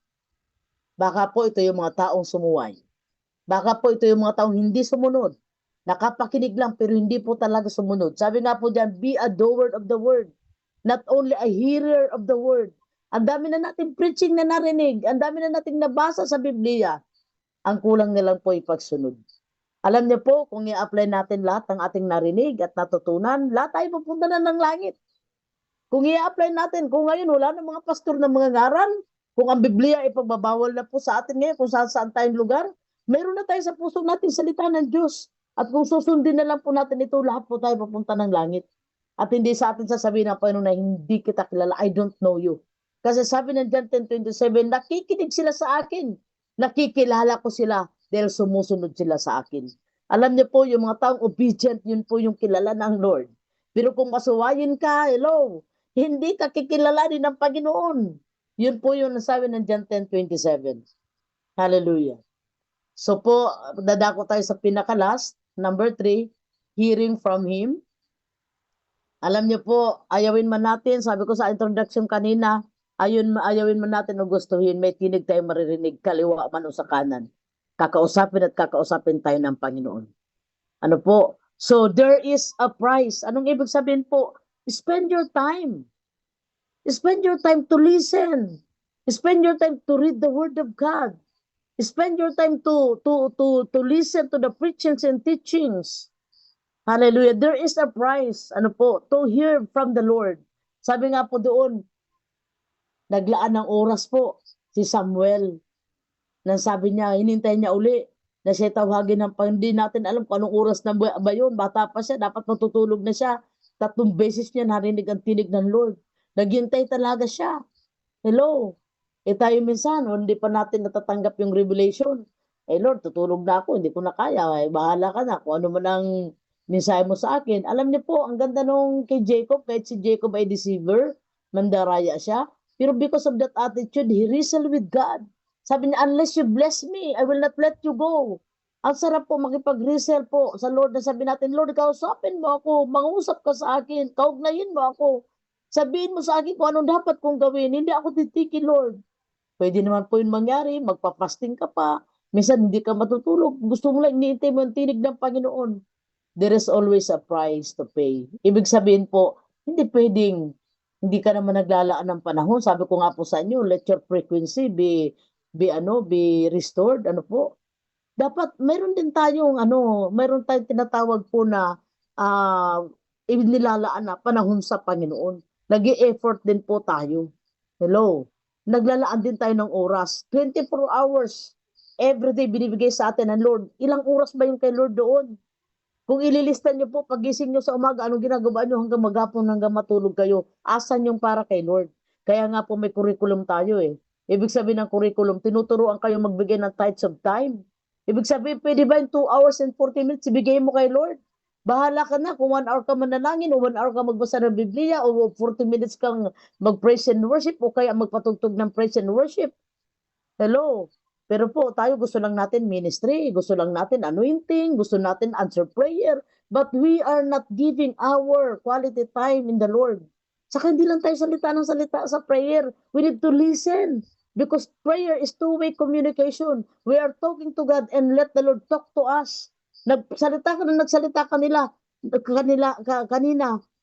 Baka po ito yung mga taong sumuway. Baka po ito yung mga taong hindi sumunod. Nakapakinig lang pero hindi po talaga sumunod. Sabi nga po dyan, be a doer of the word. Not only a hearer of the word. Ang dami na natin preaching na narinig. Ang dami na nating nabasa sa Biblia. Ang kulang na lang po ay pagsunod. Alam niyo po, kung i-apply natin lahat ng ating narinig at natutunan, lahat tayo pupunta na ng langit. Kung i-apply natin, kung ngayon wala na mga pastor na mga ngaral, kung ang Biblia ay pagbabawal na po sa atin ngayon, kung saan tayong lugar, mayroon na tayo sa puso natin salita ng Diyos. At kung susundin na lang po natin ito, lahat po tayo papunta ng langit. At hindi sa atin sasabihin ng Panginoon na hindi kita kilala, I don't know you. Kasi sabi ng John 10:27, nakikinig sila sa akin. Nakikilala ko sila dahil sumusunod sila sa akin. Alam niyo po, yung mga taong obedient, yun po yung kilala ng Lord. Pero kung masuwayin ka, hello, hindi ka kikilalanin ng Panginoon. Yun po yung nasabi ng John 10:27. Hallelujah. So po, dadako tayo sa pinaka-last, number 3, hearing from Him. Alam niyo po, ayawin man natin, sabi ko sa introduction kanina, ayawin man natin o gustuhin, may tinig tayo maririnig, kaliwa man o sa kanan. Kakausapin at kakausapin tayo ng Panginoon. Ano po? So, there is a price. Anong ibig sabihin po? Spend your time. Spend your time to listen. Spend your time to read the Word of God. Spend your time to listen to the preachings and teachings. Hallelujah. There is a price, ano po, to hear from the Lord. Sabi nga po doon, naglaan ng oras po si Samuel. Nang sabi niya, hinintay niya uli na siya tawagin ng Panginoon. Hindi natin alam kung anong oras na ba yun. Bata pa siya, dapat matutulog na siya. 3 beses niya narinig ang tinig ng Lord. Naghintay talaga siya. Hello. Tayo minsan, hindi pa natin natatanggap yung revelation. Lord, tutulog na ako, hindi ko na kaya. Bahala ka na kung ano man ang mensahe mo sa akin. Alam niyo po, ang ganda nung kay Jacob, kahit si Jacob ay deceiver, mandaraya siya. Pero because of that attitude, he wrestled with God. Sabi niya, unless you bless me, I will not let you go. Ang sarap po makipag-wrestle po sa Lord na sabi natin, Lord, kausapin mo ako, mangusap ka sa akin, kaugnayin mo ako. Sabihin mo sa akin kung anong dapat kong gawin. Hindi ako titiki, Lord. Pwede naman po yun mangyari, magpa-fasting ka pa. Minsan hindi ka matutulog. Gusto mo lang, iniintay mo ang tinig ng Panginoon. There is always a price to pay. Ibig sabihin po, hindi pwedeng, hindi ka naman naglalaan ng panahon. Sabi ko nga po sa inyo, let your frequency be restored. Ano po? Dapat, mayroon din tayong, mayroon tayong tinatawag po na, inilalaan na panahon sa Panginoon. Nag-i-effort din po tayo. Hello? Naglalaan din tayo ng oras. 24 hours. Everyday binibigay sa atin ng Lord. Ilang oras ba yung kay Lord doon? Kung ililista niyo po, pagising niyo sa umaga, anong ginagawa niyo hanggang maghapon, hanggang matulog kayo? Asan yung para kay Lord? Kaya nga po may curriculum tayo eh. Ibig sabihin ng curriculum, tinuturuan kayo magbigay ng tithes of time. Ibig sabihin, pwede ba yung 2 hours and 40 minutes ibigay mo kay Lord? Bahala ka na kung 1 hour ka manalangin o 1 hour ka magbasa ng Biblia o 40 minutes kang mag-praise and worship o kaya magpatugtog ng praise and worship. Hello? Pero po, tayo gusto lang natin ministry, gusto lang natin anointing, gusto natin answer prayer, but we are not giving our quality time in the Lord. Saka hindi lang tayo salita ng salita sa prayer. We need to listen because prayer is two-way communication. We are talking to God and let the Lord talk to us. Nagsalita kanina.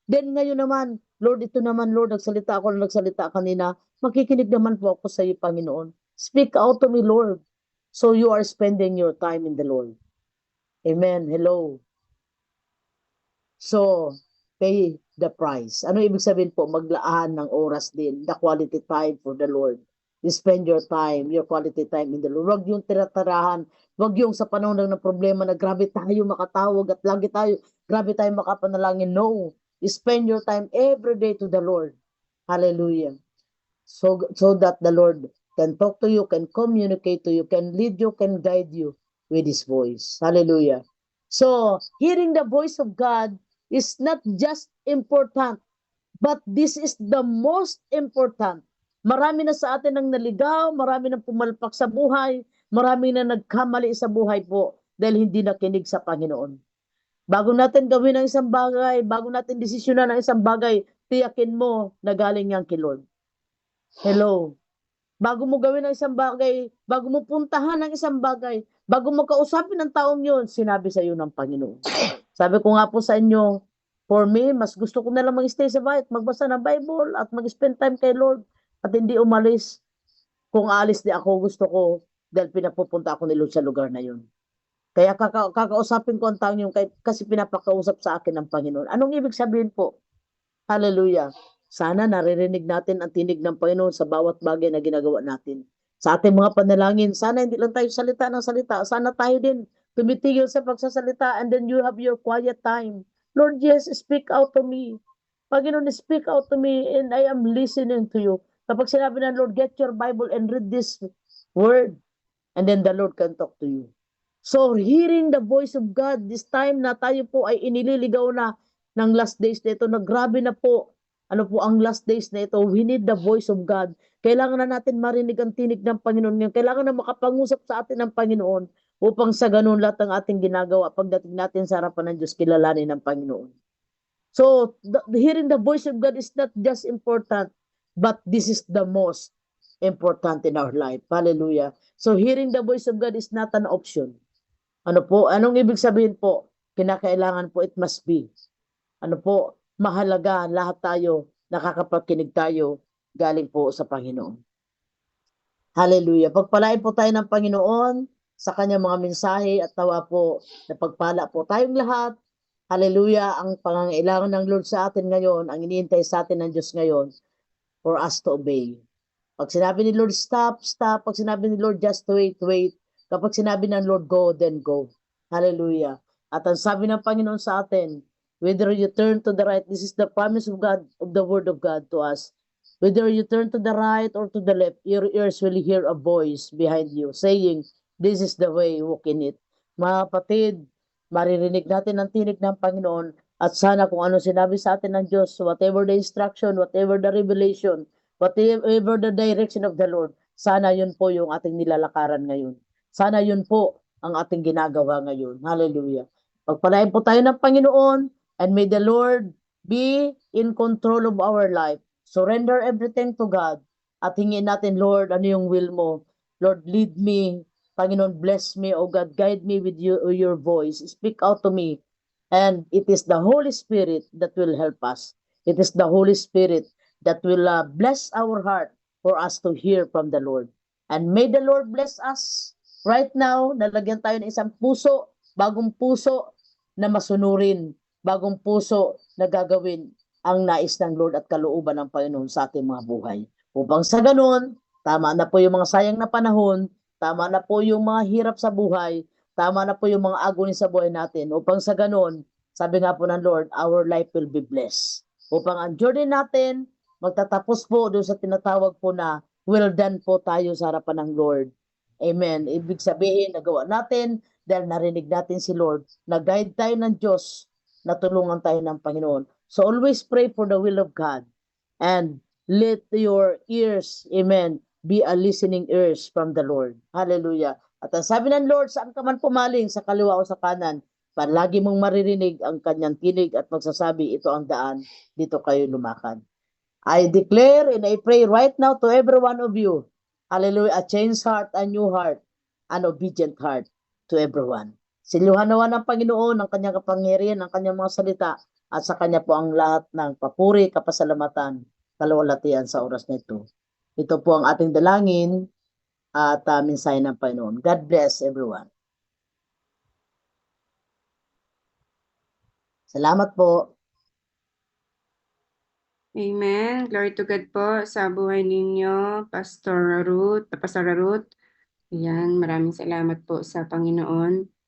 Then ngayon naman, Lord, ito naman, Lord, nagsalita kanina. Makikinig naman po ako sa iyo, Panginoon. Speak out to me, Lord. So you are spending your time in the Lord. Amen. Hello. So, pay the price. Ano ibig sabihin po? Maglaan ng oras din. The quality time for the Lord. You spend your time, your quality time in the Lord. Huwag yung tiratarahan. Huwag yung sa panahon ng problema na grabe tayo makatawag at grabe tayo makapanalangin. No. You spend your time every day to the Lord. Hallelujah. So that the Lord can talk to you, can communicate to you, can lead you, can guide you with His voice. Hallelujah. So, hearing the voice of God is not just important, but this is the most important. Marami na sa atin ang naligaw, marami na pumalpak sa buhay, marami na nagkamali sa buhay po dahil hindi nakinig sa Panginoon. Bago natin gawin ang isang bagay, bago natin desisyonan ang isang bagay, tiyakin mo na galing yan kay Lord. Hello. Bago mo gawin ang isang bagay, bago mo puntahan ang isang bagay, bago mo kausapin ng taong yun, sinabi sa iyo ng Panginoon. Sabi ko nga po sa inyo, for me, mas gusto ko na lang mag-stay sa bahay at magbasa ng Bible at mag-spend time kay Lord at hindi umalis. Kung alis di ako, gusto ko dahil pinapupunta ako ni Lord sa lugar na yun. Kaya kakausapin ko ang taong yun kasi pinapakausap sa akin ng Panginoon. Anong ibig sabihin po? Hallelujah. Sana naririnig natin ang tinig ng Panginoon sa bawat bagay na ginagawa natin. Sa ating mga panalangin, sana hindi lang tayo salita ng salita. Sana tayo din tumitigil sa pagsasalita, and then you have your quiet time. Lord, yes, speak out to me. Panginoon, speak out to me and I am listening to you. Kapag sinabi ng Lord, get your Bible and read this word, and then the Lord can talk to you. So, hearing the voice of God, this time na tayo po ay inililigaw na ng last days na ito, na grabe na po, ano po ang last days na ito, we need the voice of God. Kailangan na natin marinig ang tinig ng Panginoon ngayon. Kailangan na makapangusap sa atin ng Panginoon upang sa ganun lahat ng ating ginagawa, pagdating natin sa harapan ng Diyos, kilalanin ng Panginoon. So, hearing the voice of God is not just important, but this is the most important in our life. Hallelujah. So, hearing the voice of God is not an option. Ano po? Anong ibig sabihin po? Kinakailangan po, it must be. Ano po? Mahalaga, lahat tayo, nakakapakinig tayo, galing po sa Panginoon. Hallelujah. Pagpalain po tayo ng Panginoon sa kanyang mga mensahe at tawa po na pagpala po tayong lahat. Hallelujah. Ang pangangailangan ng Lord sa atin ngayon, ang iniintay sa atin ng Diyos ngayon, for us to obey. Pag sinabi ni Lord, stop, stop. Pag sinabi ni Lord, just wait, wait. Kapag sinabi ng Lord, go, then go. Hallelujah. At ang sabi ng Panginoon sa atin, whether you turn to the right, this is the promise of God, of the word of God to us. Whether you turn to the right or to the left, your ears will hear a voice behind you saying, this is the way, walk in it. Mga kapatid, maririnig natin ang tinig ng Panginoon at sana kung ano sinabi sa atin ng Diyos, whatever the instruction, whatever the revelation, whatever the direction of the Lord, sana yun po yung ating nilalakaran ngayon. Sana yun po ang ating ginagawa ngayon. Hallelujah. Pagpalain po tayo ng Panginoon, and may the Lord be in control of our life. Surrender everything to God at hingin natin, Lord, ano yung will mo? Lord, lead me. Panginoon, bless me. Oh God, guide me with your voice. Speak out to me. And it is the Holy Spirit that will help us. It is the Holy Spirit that will bless our heart for us to hear from the Lord. And may the Lord bless us right now. Nalagyan tayo ng isang puso, bagong puso na masunurin, bagong puso na gagawin ang nais ng Lord at kalooban ng Panginoon sa ating mga buhay. Upang sa ganun, tama na po yung mga sayang na panahon, tama na po yung mga hirap sa buhay, tama na po yung mga agony sa buhay natin. Upang sa ganun, sabi nga po ng Lord, our life will be blessed. Upang ang journey natin, magtatapos po doon sa tinatawag po na well done po tayo sa harapan ng Lord. Amen. Ibig sabihin, nagawa natin dahil narinig natin si Lord, nag-guide tayo ng Diyos, natulungan tayo ng Panginoon. So always pray for the will of God and let your ears, amen, be a listening ears from the Lord. Hallelujah. At ang sabi ng Lord, saan ka man pumaling, sa kaliwa o sa kanan, palagi mong maririnig ang kanyang tinig at magsasabi, ito ang daan, dito kayo lumakad. I declare and I pray right now to every one of you, hallelujah, a changed heart, a new heart, an obedient heart to everyone. Siluhan nawa ng Panginoon ang kanyang kapangyarihan, ang kanyang mga salita, at sa kanya po ang lahat ng papuri, kapasalamatan, kaluwalhatian sa oras na ito. Ito po ang ating dalangin at mensahe ng Panginoon. God bless everyone. Salamat po. Amen. Glory to God po sa buhay ninyo, Pastor Ruth. Ayan, maraming salamat po sa Panginoon.